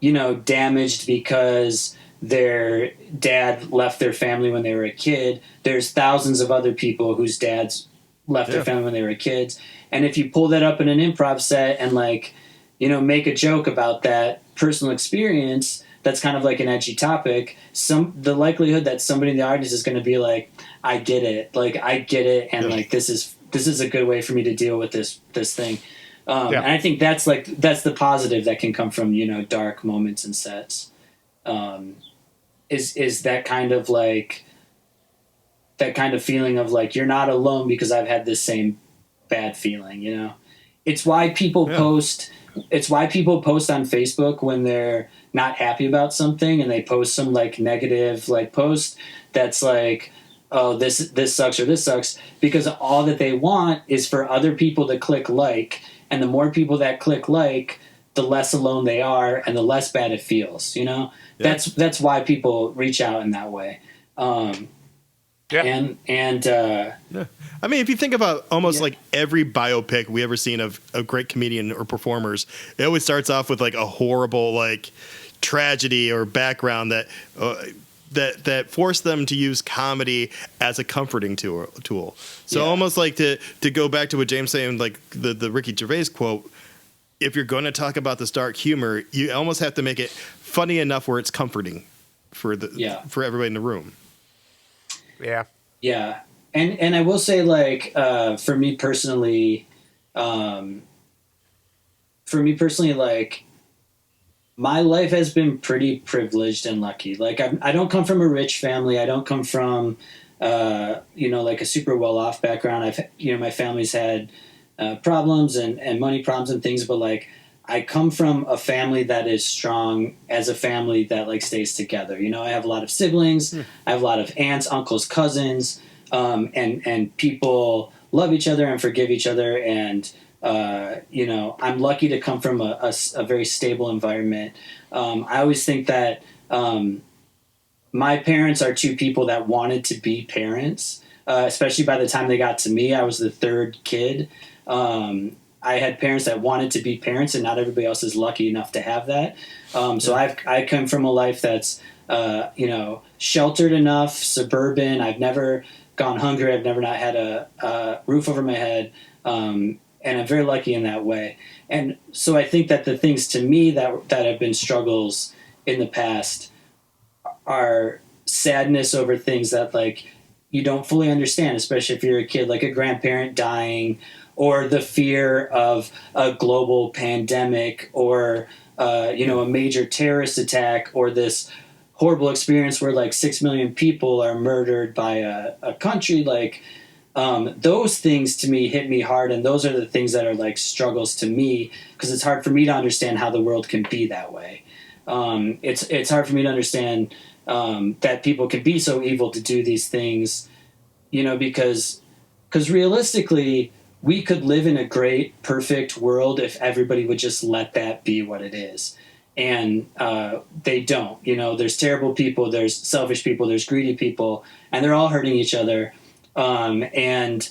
you know, damaged because their dad left their family when they were a kid, there's thousands of other people whose dads left their family when they were kids. And if you pull that up in an improv set and like, you know, make a joke about that personal experience, that's kind of like an edgy topic, the likelihood that somebody in the audience is going to be like, I get it. Like, I get it. And like, this is a good way for me to deal with this thing. And I think that's the positive that can come from, you know, dark moments and sets. Is that kind of like, that kind of feeling of like, you're not alone because I've had this same bad feeling, you know? It's why people post on Facebook when they're not happy about something and they post some like negative like post that's like, oh, this sucks or this sucks, because all that they want is for other people to click like, and the more people that click like, the less alone they are and the less bad it feels, you know? That's why people reach out in that way. I mean, if you think about almost like every biopic we ever seen of a great comedian or performers, it always starts off with like a horrible like tragedy or background that forced them to use comedy as a comforting tool. So almost like to go back to what James saying, like the Ricky Gervais quote, if you're going to talk about this dark humor, you almost have to make it funny enough where it's comforting. for everybody in the room. Yeah. Yeah. And I will say, like, for me personally, like, my life has been pretty privileged and lucky. Like, I don't come from a rich family. I don't come from, like a super well-off background. My family's had problems and money problems and things, but like, I come from a family that is strong as a family that like stays together. I have a lot of siblings. I have a lot of aunts, uncles, cousins, and people love each other and forgive each other. And, I'm lucky to come from a very stable environment. I always think that my parents are two people that wanted to be parents, especially by the time they got to me. I was the third kid. I had parents that wanted to be parents, and not everybody else is lucky enough to have that. So I come from a life that's, sheltered enough, suburban. I've never gone hungry. I've never not had a roof over my head. And I'm very lucky in that way. And so I think that the things to me that have been struggles in the past are sadness over things that like you don't fully understand, especially if you're a kid, like a grandparent dying, or the fear of a global pandemic, or a major terrorist attack, or this horrible experience where like 6 million people are murdered by a country. Like those things to me hit me hard, and those are the things that are like struggles to me, because it's hard for me to understand how the world can be that way. It's hard for me to understand that people can be so evil to do these things, because realistically, we could live in a great, perfect world if everybody would just let that be what it is. And they don't. There's terrible people, there's selfish people, there's greedy people, and they're all hurting each other. And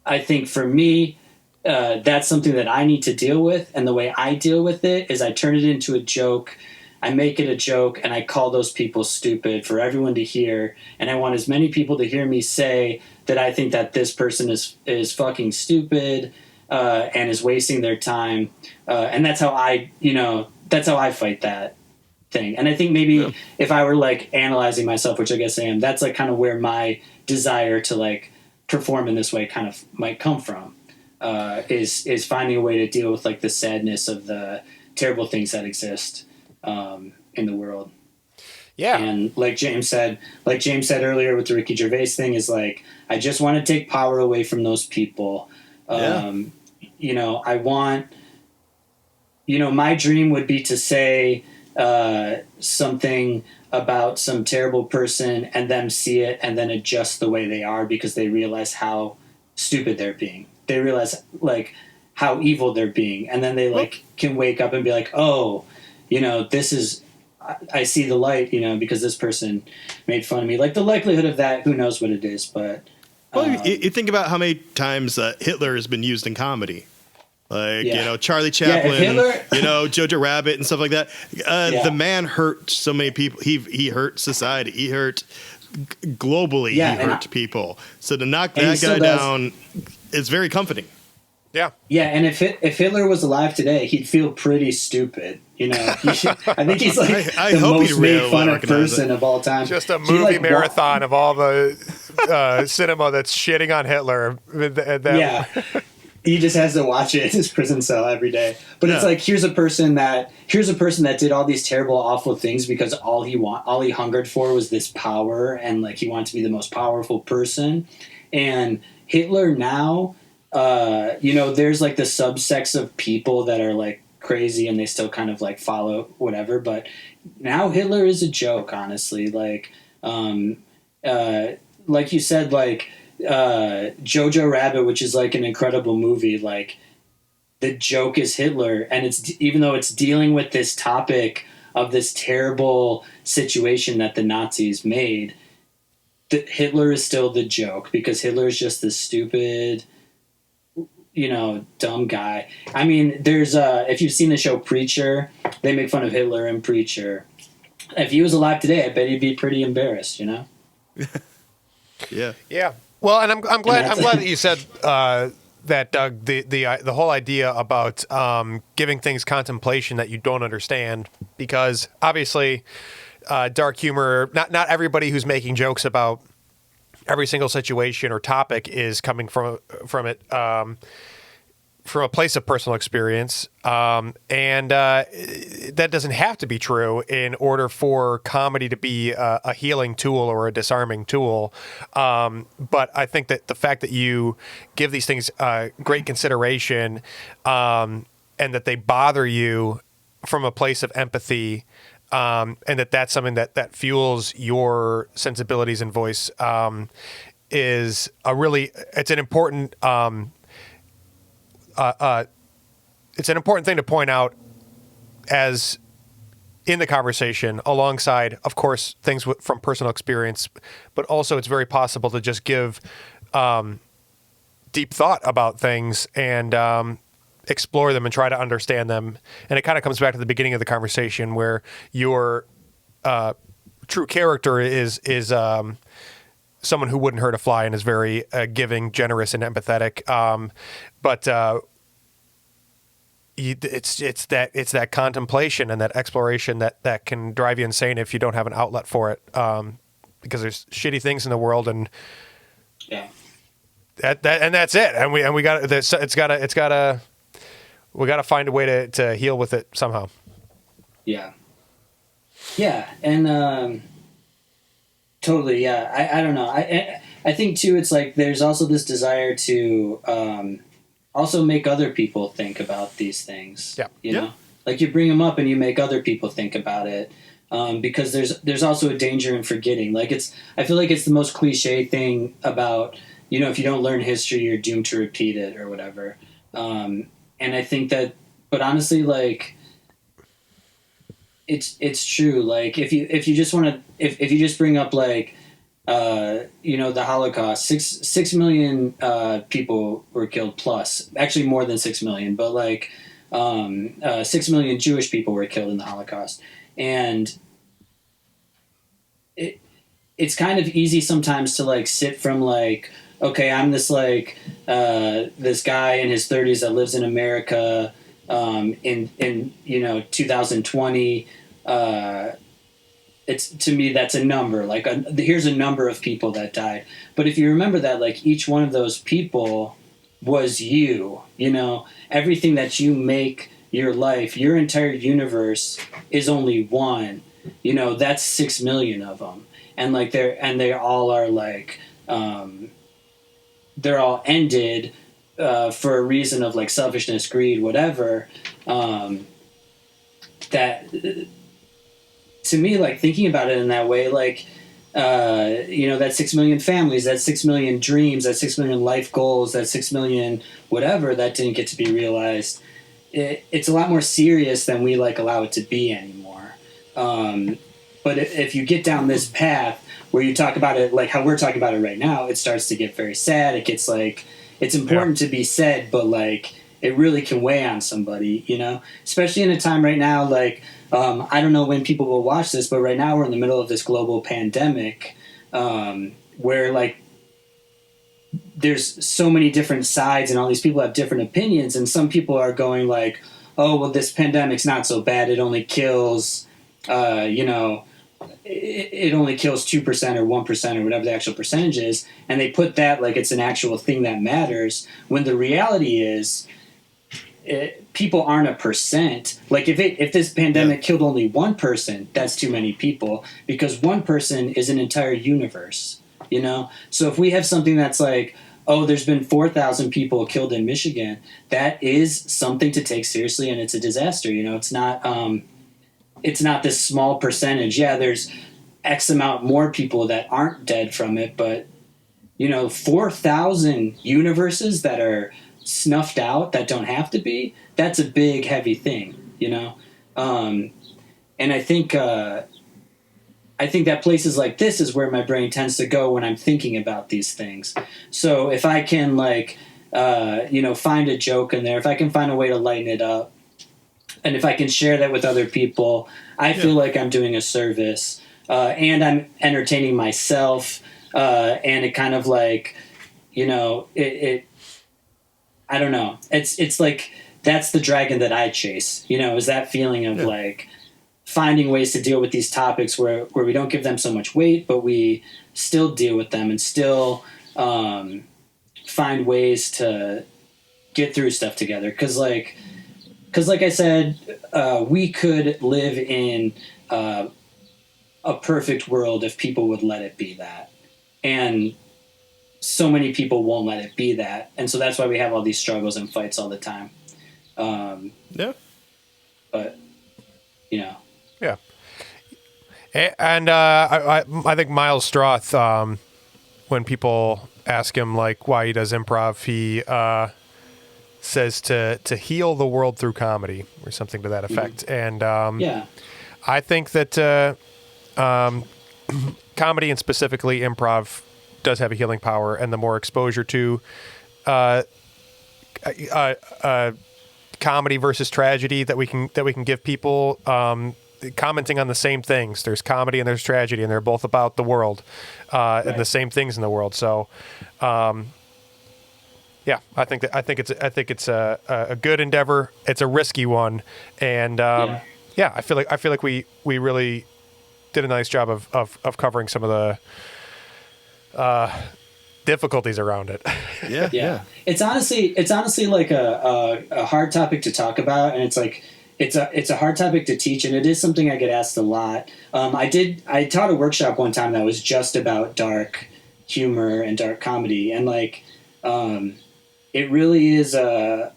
I think for me, that's something that I need to deal with. And the way I deal with it is I turn it into a joke. I make it a joke, and I call those people stupid for everyone to hear. And I want as many people to hear me say that I think that this person is fucking stupid and is wasting their time. And that's how I fight that thing. And I think maybe if I were like analyzing myself, which I guess I am, that's like kind of where my desire to like perform in this way kind of might come from, is finding a way to deal with like the sadness of the terrible things that exist in the world. Yeah. And like James said earlier with the Ricky Gervais thing, is like, I just want to take power away from those people. I want, my dream would be to say something about some terrible person and them see it and then adjust the way they are, because they realize how stupid they're being. They realize like how evil they're being. And then they like can wake up and be like, oh, this is, I see the light, because this person made fun of me. Like the likelihood of that, who knows what it is, but. You think about how many times Hitler has been used in comedy. Like, Charlie Chaplin, Hitler, Jojo Rabbit and stuff like that. The man hurt so many people. He hurt society. He hurt globally. He hurt people. So to knock that guy down is very comforting. Yeah. Yeah. And if Hitler was alive today, he'd feel pretty stupid. I think he's like the most made fun of person of all time. Just a movie marathon of all the cinema that's shitting on Hitler. He just has to watch it in his prison cell every day. But it's like, here's a person that did all these terrible, awful things because all he hungered for was this power, and like he wanted to be the most powerful person. And Hitler now, there's like the subsects of people that are like crazy and they still kind of like follow whatever. But now Hitler is a joke, honestly. Like you said, like, Jojo Rabbit, which is like an incredible movie, like the joke is Hitler, and it's, even though it's dealing with this topic of this terrible situation that the Nazis made, Hitler is still the joke, because Hitler is just this stupid, dumb guy. I mean, there's if you've seen the show Preacher, they make fun of Hitler in Preacher. If he was alive today, I bet he'd be pretty embarrassed, Yeah. Well, and I'm glad that you said that, Doug. The whole idea about giving things contemplation that you don't understand, because obviously dark humor. Not everybody who's making jokes about every single situation or topic is coming from it from a place of personal experience, and that doesn't have to be true in order for comedy to be a healing tool or a disarming tool. But I think that the fact that you give these things great consideration, and that they bother you from a place of empathy, and that's something that fuels your sensibilities and voice, is it's an important it's an important thing to point out as in the conversation, alongside, of course, things from personal experience, but also it's very possible to just give deep thought about things and explore them and try to understand them. And it kind of comes back to the beginning of the conversation where your true character is someone who wouldn't hurt a fly and is very giving, generous, and empathetic. But it's that contemplation and that exploration that can drive you insane if you don't have an outlet for it. Because there's shitty things in the world, and that's it. And we got we got to find a way to heal with it somehow. Yeah, and totally. Yeah, I don't know. I think too. It's like there's also this desire to also make other people think about these things. Yeah. You know, like you bring them up and you make other people think about it. Because there's also a danger in forgetting. Like I feel like it's the most cliche thing about, if you don't learn history, you're doomed to repeat it or whatever. And I think that, but honestly, like it's true. Like if you just want to, if you just bring up like, the Holocaust, 6 million people were killed plus, actually more than 6 million, but like 6 million Jewish people were killed in the Holocaust. And it's kind of easy sometimes to like sit from like, okay, I'm this like this guy in his 30s that lives in America in 2020. It's, to me, that's a number. Like here's a number of people that died. But if you remember that, like each one of those people was you. Everything that you make your life, your entire universe is only one. That's 6 million of them, and like they all are like they're all ended for a reason of like selfishness, greed, whatever. That to me, like thinking about it in that way, like that 6 million families, that 6 million dreams, that 6 million life goals, that 6 million whatever that didn't get to be realized. It's a lot more serious than we like allow it to be anymore. But if you get down this path where you talk about it like how we're talking about it right now, it starts to get very sad. It gets like, it's important to be said, but like it really can weigh on somebody, especially in a time right now. Like, I don't know when people will watch this, but right now we're in the middle of this global pandemic, where like there's so many different sides and all these people have different opinions. And some people are going like, oh, well, this pandemic's not so bad. It only kills, it only kills 2% or 1% or whatever the actual percentage is. And they put that like it's an actual thing that matters, when the reality is people aren't a percent. Like if this pandemic killed only one person, that's too many people, because one person is an entire universe, So if we have something that's like, oh, there's been 4,000 people killed in Michigan, that is something to take seriously, and it's a disaster. It's not this small percentage. Yeah, there's X amount more people that aren't dead from it, but 4,000 universes that are snuffed out that don't have to be, that's a big heavy thing, and I think that places like this is where my brain tends to go when I'm thinking about these things. So if I can like find a joke in there, if I can find a way to lighten it up, and if I can share that with other people, I feel like I'm doing a service, and I'm entertaining myself, and it kind of like it I don't know. It's like that's the dragon that I chase. Is that feeling of like finding ways to deal with these topics where we don't give them so much weight, but we still deal with them and still find ways to get through stuff together. Because like I said, we could live in a perfect world if people would let it be that. And so many people won't let it be that. And so that's why we have all these struggles and fights all the time. Yeah. But, you know. Yeah. And I think Miles Stroth, when people ask him like why he does improv, he says to heal the world through comedy or something to that effect. And I think that comedy and specifically improv does have a healing power, and the more exposure to comedy versus tragedy that we can give people, commenting on the same things. There's comedy and there's tragedy, and they're both about the world and the same things in the world. So, yeah, I think it's a good endeavor. It's a risky one, and I feel like we really did a nice job of covering some of the difficulties around it. Yeah. It's honestly like a hard topic to talk about, and it's like it's a hard topic to teach, and it is something I get asked a lot. I taught a workshop one time that was just about dark humor and dark comedy, and like it really is a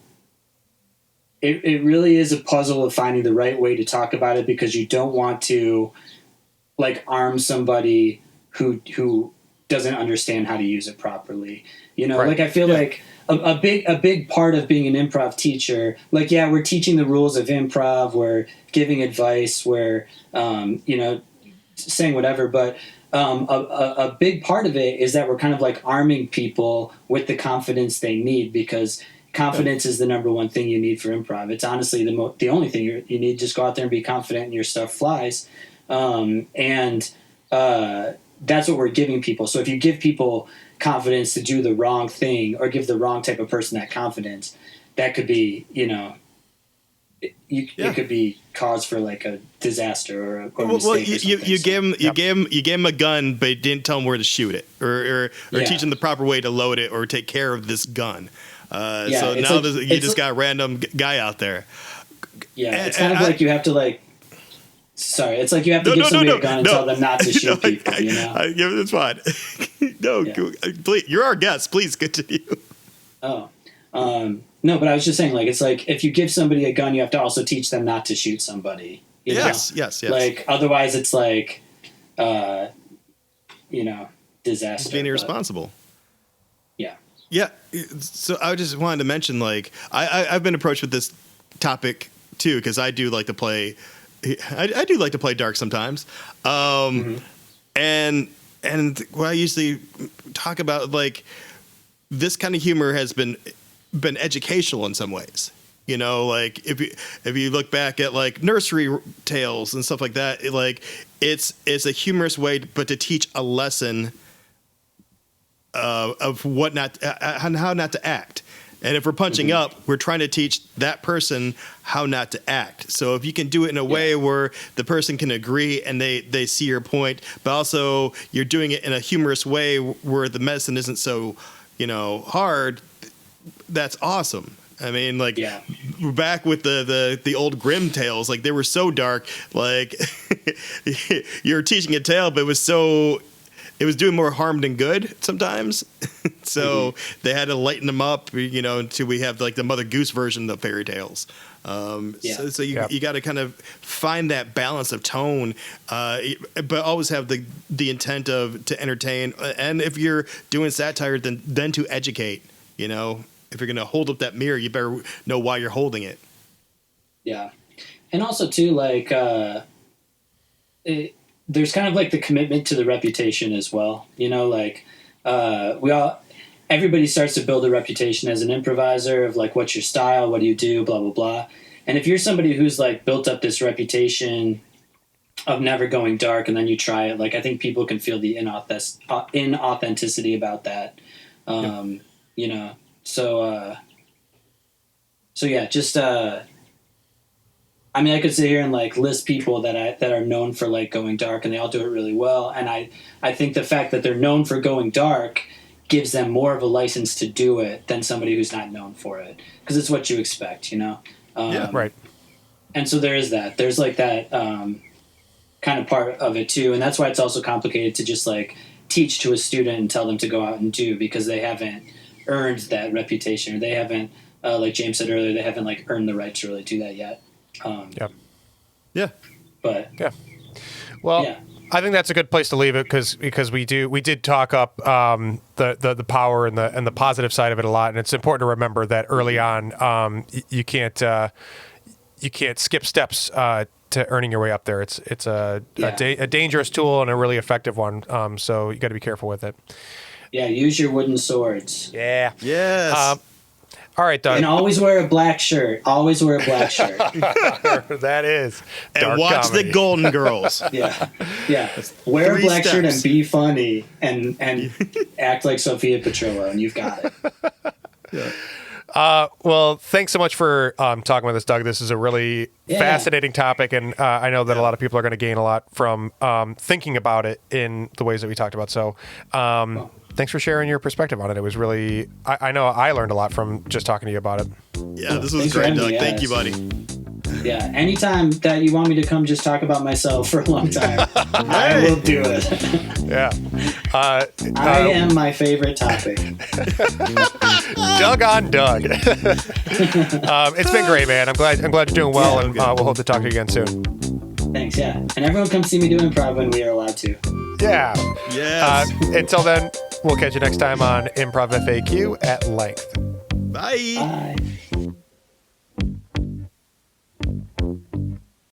puzzle of finding the right way to talk about it, because you don't want to like arm somebody who doesn't understand how to use it properly. You know, like I feel like a big part of being an improv teacher, like, yeah, we're teaching the rules of improv, we're giving advice, we're, saying whatever, but a big part of it is that we're kind of like arming people with the confidence they need, because confidence is the number one thing you need for improv. It's honestly the only thing you need. Just go out there and be confident and your stuff flies. That's what we're giving people. So if you give people confidence to do the wrong thing or give the wrong type of person that confidence, that could be, it could be cause for like a disaster or a mistake. Well, you gave him a gun, but you didn't tell him where to shoot it, or teach him the proper way to load it or take care of this gun. So now you just got a random guy out there. Yeah, it's kind of like you have to like. Sorry, it's like you have to give somebody a gun and tell them not to shoot people. It's fine. Please, you're our guest. Please continue. Oh, no, but I was just saying, like, it's like if you give somebody a gun, you have to also teach them not to shoot somebody. Yes. Like, otherwise, it's like, disaster. Being irresponsible. Yeah. Yeah. So I just wanted to mention, like, I've been approached with this topic too, because I do like to play. I do like to play dark sometimes, and what I usually talk about, like, this kind of humor has been educational in some ways. You know, like if you look back at like nursery tales and stuff like that, it's a humorous way, but to teach a lesson of how not to act. And if we're punching up, we're trying to teach that person how not to act. So if you can do it in a way where the person can agree and they see your point, but also you're doing it in a humorous way where the medicine isn't so, hard, that's awesome. I mean, like, back with the old Grimm tales, like, they were so dark, like, you're teaching a tale, but it was doing more harm than good sometimes. So they had to lighten them up, until we have like the Mother Goose version of fairy tales. So you got to kind of find that balance of tone, but always have the intent to entertain. And if you're doing satire, then to educate, if you're going to hold up that mirror, you better know why you're holding it. Yeah. And also too, like, there's kind of like the commitment to the reputation as well. Everybody starts to build a reputation as an improviser of like, what's your style? What do you do? Blah, blah, blah. And if you're somebody who's like built up this reputation of never going dark and then you try it, like, I think people can feel the inauthenticity about that. So yeah, just, I mean, I could sit here and like list people that are known for like going dark, and they all do it really well. And I think the fact that they're known for going dark gives them more of a license to do it than somebody who's not known for it, because it's what you expect, you know. Yeah, right. And so there is that. There's like that kind of part of it too, and that's why it's also complicated to just like teach to a student and tell them to go out and do, because they haven't earned that reputation, or they haven't, like James said earlier, they haven't like earned the right to really do that yet. Yeah. But yeah. Well, yeah. I think that's a good place to leave it, because we did talk up the power and the positive side of it a lot, and it's important to remember that early on you can't skip steps to earning your way up there. It's a dangerous tool and a really effective one. So you got to be careful with it. Yeah, use your wooden swords. Yeah. Yes. All right, Doug. And always wear a black shirt. Always wear a black shirt. That is dark and watch comedy. the Golden Girls. Yeah. Wear a 3 black shirt steps. and be funny and act like Sophia Petrillo, and you've got it. Well, thanks so much for talking with us, Doug. This is a really fascinating topic, and I know that a lot of people are going to gain a lot from thinking about it in the ways that we talked about. So thanks for sharing your perspective on it. It was really, I know I learned a lot from just talking to you about it. Yeah, this was Thanks for great, having Doug. me. Thank you, buddy. Yeah, anytime that you want me to come just talk about myself for a long time, I will do it. Yeah. I am my favorite topic. Doug on Doug. It's been great, man. I'm glad you're doing well, and we'll hope to talk to you again soon. Thanks, yeah. And everyone come see me do improv when we are allowed to. Yeah. Yes. Until then, we'll catch you next time on Improv FAQ at length. Bye. Bye.